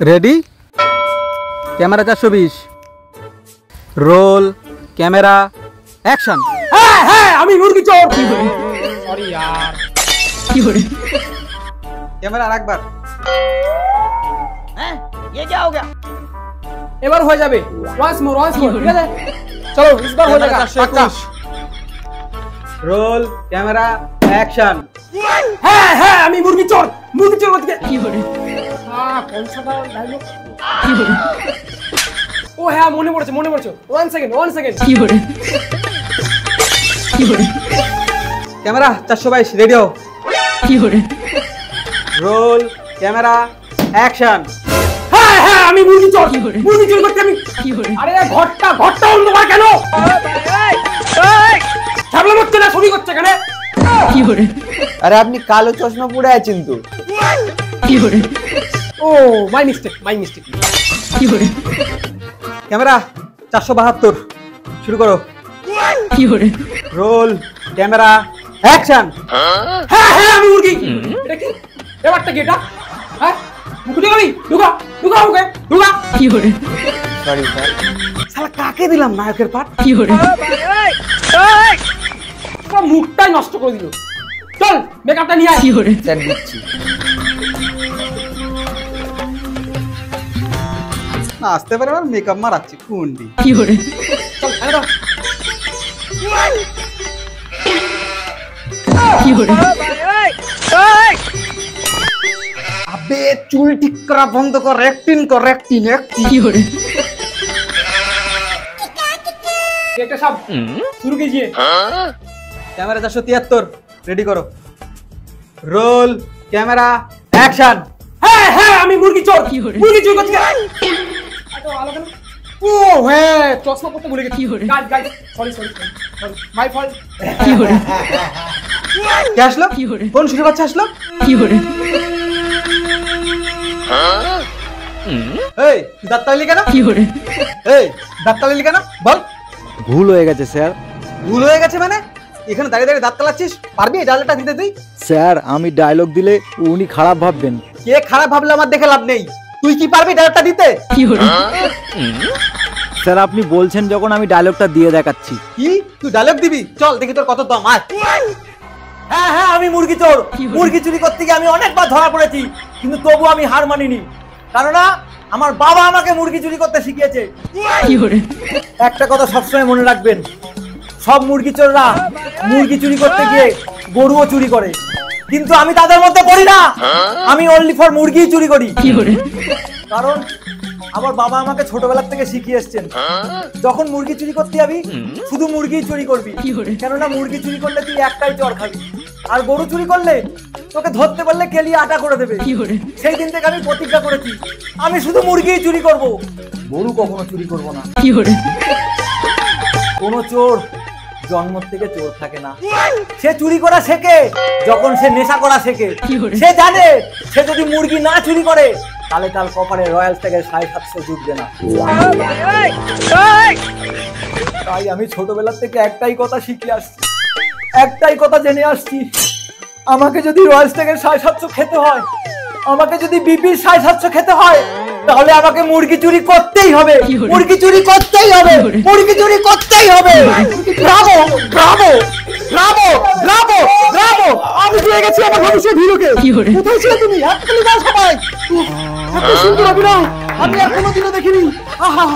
Ready, camera 420, roll camera action. হ্যাঁ হ্যাঁ আমি মুরগি চোর। সরি यार কি করে ক্যামেরা আরেকবার। হ্যাঁ ये क्या हो गया এবার হয়ে যাবে। ওয়ান্স মোর ঠিক আছে, চলো ইসবার হয়ে যাবে। 421, রোল ক্যামেরা অ্যাকশন। হ্যাঁ হ্যাঁ আমি মুরগি চোর বলতে কি করে কোন সাদা ডায়লগ। কি করে ও হ্যাঁ মনে পড়ছে। One second. কি করে ক্যামেরা 422, রেডি হও। কি করে রোল ক্যামেরা অ্যাকশন। হ্যাঁ হ্যাঁ আমি মুরগি চোর কি করে? করতে আমি। কি করে আরে ঘরটা অন্ধকার কেন? ছাগল হচ্ছে না, ছবি করছে কেন? কি করে আরে আপনি কালো চশমা পরে আছেন তো। কি করে ও মাই মিস্টেক। কি করে ক্যামেরা 472, শুরু করো। কি করে রোল ক্যামেরা অ্যাকশন। হ্যাঁ হ্যাঁ আমি মুরগি। এটা কি এবারটা কি এটা? হ্যাঁ মুখে দিবি ঢুকা মুখে ঢুকা। কি করে সরি স্যার। শালা কাকে দিলাম নায়কের পাঠ? কি করে পুরো মুখটাই নষ্ট করে দিল। চল মেকআপটা নিয়ে আয়। কি করে স্যার দিচ্ছি। না আসতে পারে আর মেকআপ মারাচ্ছি কোনটি। কি করে চল এনে দাও। কি করে আবে চুল ঠিক করা বন্ধ কর, অ্যাক্টিং কর, অ্যাক্টিং। কি করে একটা সব শুরু कीजिए। ক্যামেরা 473, রেডি করো। Roll camera action. হ্যাঁ হ্যাঁ আমি মুরগি চোর কি করে? করতে গেল। এত ভালো কেন? ও হ্যাঁ চশমা পরতে ভুলে গেছি। কি করে? Guys sorry my fault. কি করে কে আসলো? কি করে? কোন শুরু বাচ্চা আসলো? কি করে এই তুই দাঁত তালি কেন? কি করে এই দাঁত তালি কেন বল। ভুল হয়ে গেছে স্যার। ভুল হয়ে গেছে মানে? এখানে দাঁড়িয়ে দাঁড়িয়ে দাঁত তালাচ্ছিস? পারবি এই ডালটা দিতে তুই? স্যার আমি ডায়লগ দিলে উনি খারাপ ভাববেন। কে খারাপ ভাবলে আমার দেখে লাভ নেই। তুই কি পারবি ডালটা দিতে? কি করে স্যার আপনি বলছেন যখন আমি ডায়লগটা দিয়ে দেখাচ্ছি। কি তুই ডায়লগ দিবি? চল দেখি তোর কত দম। আয়। হ্যাঁ হ্যাঁ আমি মুরগি চোর। কি বলে? মুরগি চুরি করতে গিয়ে আমি অনেকবার ধরা পড়েছি, কিন্তু তবু আমি হার মানিনি। কেননা আমার বাবা আমাকে মুরগি চুরি করতে শিখিয়েছে। কি করে একটা কথা সবসময় মনে রাখবেন, সব মুরগি চোররা মুরগি চুরি করতে গিয়ে গরুও চুরি করে, কিন্তু আমি তাদের মধ্যে পড়ি না। আমি অনলি ফর মুরগি চুরি করি। কি করে কারণ আমার বাবা আমাকে ছোটবেলা থেকে শিখিয়ে এসেছেন, যখন মুরগি চুরি করতে যাবি শুধু মুরগি চুরি করবি। কি করে? কেননা মুরগি চুরি করলে তুই একটাই চর খাবি, আর গরু চুরি করলে তোকে ধরতে পারলে কেলিয়ে আটা করে দেবে। কি করে সেই দিন থেকে আমি প্রতিজ্ঞা করেছি আমি শুধু মুরগি চুরি করব, গরু কখনো চুরি করব না। কি করে কোনো চোর জন্ম থেকে চোর থাকে না, সে চুরি করা শেখে যখন সে নেশা করা শেখে। কি করে? সে জানে সে যদি মুরগি না চুরি করে তাহলে তার কপালে রয়্যাল থেকে 750 জুটবে না। তাই আমি ছোটবেলা থেকে একটাই কথা শিখে আসছি, একটাই কথা জেনে আসছি, আমাকে যদি রয়্যাল থেকে 750 খেতে হয়, আমাকে যদি বিপির 750 খেতে হয়, তাহলে আমাকে মুরগি চুরি করতেই হবে। কি করে? মুরগি চুরি করতেই হবে। কি করে? মুরগি চুরি করতেই হবে। Bravo Bravo Bravo Bravo Bravo, আমি পেয়ে গেছি আমার ভবিষ্যৎ হিরোকে। কি করে? কোথায় ছিলে তুমি? হাততালি দাও সবাই। এত সুন্দর অভিনয় আমি আর কোনোদিনও দেখিনি। আহা